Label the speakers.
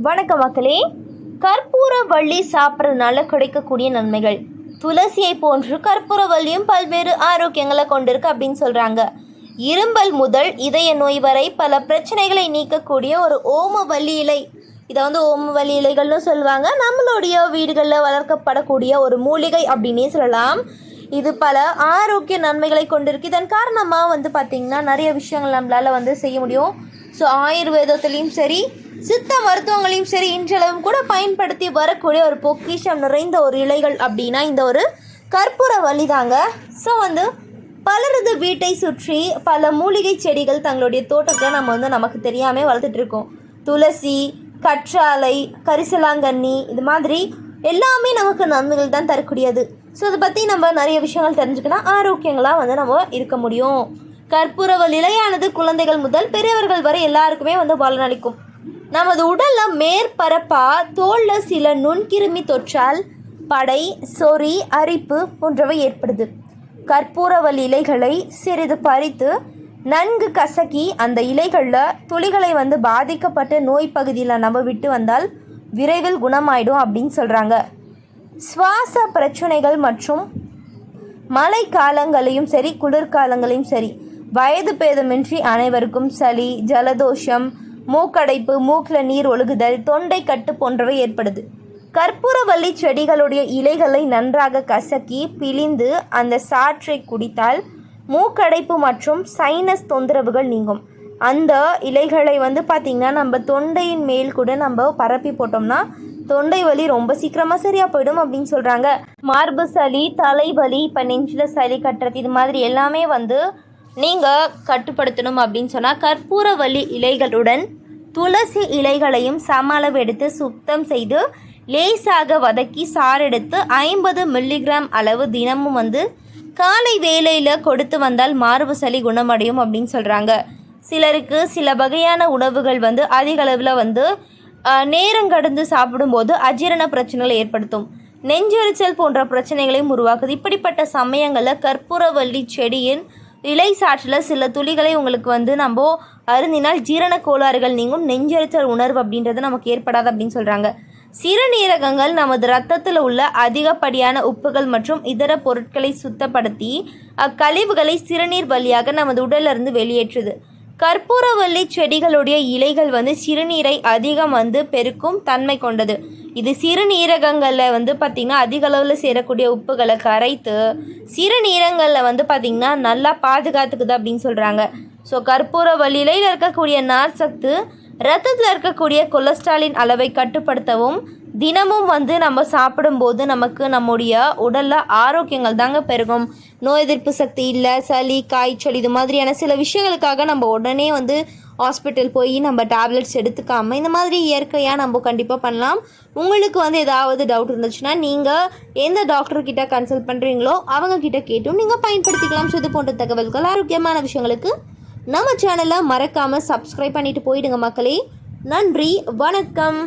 Speaker 1: வணக்கம் மக்களே. கற்பூரவள்ளி சாப்பிட்றதுனால கிடைக்கக்கூடிய நன்மைகள். துளசியை போன்று கற்பூரவள்ளியும் பல்வேறு ஆரோக்கியங்களை கொண்டிருக்கு அப்படின்னு சொல்கிறாங்க. இரும்பல் முதல் இதய நோய் வரை பல பிரச்சனைகளை நீக்கக்கூடிய ஒரு ஓமவல்லி இலை. இதை ஓமவல்லி இலைகள்னு சொல்லுவாங்க. நம்மளுடைய வீடுகளில் வளர்க்கப்படக்கூடிய ஒரு மூலிகை அப்படின்னே சொல்லலாம். இது பல ஆரோக்கிய நன்மைகளை கொண்டிருக்கு. இதன் காரணமாக பார்த்திங்கன்னா நிறைய விஷயங்கள் நம்மளால் செய்ய முடியும். ஸோ ஆயுர்வேதத்துலேயும் சரி, சித்த மருத்துவங்களையும் சரி, இன்றளவும் கூட பயன்படுத்தி வரக்கூடிய ஒரு பொக்கிஷம் நிறைந்த ஒரு இலைகள் அப்படின்னா இந்த ஒரு கற்பூரவள்ளி தாங்க. ஸோ பலரது வீட்டை சுற்றி பல மூலிகை செடிகள் தங்களுடைய தோட்டத்தை நம்ம நமக்கு தெரியாமல் வளர்த்துட்ருக்கோம். துளசி, கற்றாழை, கரிசலாங்கண்ணி, இது மாதிரி எல்லாமே நமக்கு நன்மைகள் தான் தரக்கூடியது. ஸோ அதை பற்றி நம்ம நிறைய விஷயங்கள் தெரிஞ்சுக்கலாம். ஆரோக்கியங்களாக நம்ம இருக்க முடியும். கற்பூரவள்ளி இலையானது குழந்தைகள் முதல் பெரியவர்கள் வரை எல்லாருக்குமே பலனளிக்கும். நமது உடலில் மேற்பரப்பாக தோலில் சில நுண்கிருமி தொற்றால் படை, சொறி, அரிப்பு போன்றவை ஏற்படுது. கற்பூரவள்ளி இலைகளை சிறிது பறித்து நன்கு கசக்கி அந்த இலைகளில் துளிகளை பாதிக்கப்பட்ட நோய் பகுதியில் நம்ம விட்டு வந்தால் விரைவில் குணமாயிடும் அப்படின்னு சொல்கிறாங்க. சுவாச பிரச்சனைகள் மற்றும் மழை காலங்களையும் சரி, குளிர்காலங்களையும் சரி, வயது பேதமின்றி அனைவருக்கும் சளி, ஜலதோஷம், மூக்கடைப்பு, மூக்கில் நீர் ஒழுகுதல், தொண்டை கட்டு போன்றவை ஏற்படுது. கற்பூரவள்ளி செடிகளுடைய இலைகளை நன்றாக கசக்கி பிழிந்து அந்த சாற்றை குடித்தால் மூக்கடைப்பு மற்றும் சைனஸ் தொந்தரவுகள் நீங்கும். அந்த இலைகளை பார்த்திங்கன்னா நம்ம தொண்டையின் மேல் கூட நம்ம பரப்பி போட்டோம்னா தொண்டை வலி ரொம்ப சீக்கிரமாக சரியாக போயிடும் அப்படின்னு சொல்கிறாங்க. மார்பு சளி, தலைவலி, இப்போ நெஞ்சில் சளி கட்டுறது, இது மாதிரி எல்லாமே நீங்கள் கட்டுப்படுத்தணும் அப்படின்னு சொன்னால் கற்பூரவள்ளி இலைகளுடன் துளசி இலைகளையும் சம அளவு எடுத்து சுத்தம் செய்து லேசாக வதக்கி சாரெடுத்து 50 மில்லிகிராம் அளவு தினமும் காலை வேளையில் கொடுத்து வந்தால் மார்பு சளி குணமடையும் அப்படின்னு சொல்கிறாங்க. சிலருக்கு சில வகையான உணவுகள் அதிக அளவில் நேரம் கடந்து சாப்பிடும்போது அஜீரண பிரச்சனைகளை ஏற்படுத்தும். நெஞ்செரிச்சல் போன்ற பிரச்சனைகளையும் உருவாக்குது. இப்படிப்பட்ட சமயங்களில் கற்பூரவள்ளி செடியின் இலை சாற்றில் சில துளிகளை உங்களுக்கு நம்ம அருந்தினால் ஜீரண கோளாறுகள் நீங்கும். நெஞ்செரிச்சல் உணர்வு அப்படின்றது நமக்கு ஏற்படாது அப்படின்னு சொல்கிறாங்க. சிறுநீரகங்கள் நமது இரத்தத்தில் உள்ள அதிகப்படியான உப்புகள் மற்றும் இதர பொருட்களை சுத்தப்படுத்தி அக்கழிவுகளை சிறுநீர் வழியாக நமது உடலிருந்து வெளியேற்றுது. கற்பூரவள்ளி செடிகளுடைய இலைகள் சிறுநீரை அதிகம் பெருக்கும் தன்மை கொண்டது. இது சிறுநீரகங்களில் பார்த்திங்கன்னா அதிக அளவில் சேரக்கூடிய உப்புகளை கரைத்து சிறுநீரகங்களில் பார்த்திங்கன்னா நல்லா பாதுகாத்துக்குது அப்படின்னு சொல்கிறாங்க. ஸோ கற்பூரவள்ளி இலையில் இருக்கக்கூடிய நார் சத்து இரத்தத்தில் இருக்கக்கூடிய கொலஸ்ட்ராலின் அளவை கட்டுப்படுத்தவும் தினமும் நம்ம சாப்பிடும்போது நமக்கு நம்முடைய உடலில் ஆரோக்கியங்கள் தாங்க பெருகும். நோய் எதிர்ப்பு சக்தி இல்லை, சளி, காய்ச்சல், இது மாதிரியான சில விஷயங்களுக்காக நம்ம உடனே ஹாஸ்பிட்டல் போய் நம்ம டேப்லெட்ஸ் எடுத்துக்காமல் இந்த மாதிரி இயற்கையாக நம்ம கண்டிப்பாக பண்ணலாம். உங்களுக்கு ஏதாவது டவுட் இருந்துச்சுன்னா நீங்கள் எந்த டாக்டர்கிட்ட கன்சல்ட் பண்ணுறீங்களோ அவங்கக்கிட்ட கேட்டும் நீங்கள் பயன்படுத்திக்கலாம். ஸோ இது போன்ற தகவல்கள், ஆரோக்கியமான விஷயங்களுக்கு நம்ம சேனலை மறக்காமல் சப்ஸ்கிரைப் பண்ணிவிட்டு போயிடுங்க மக்களே. நன்றி, வணக்கம்.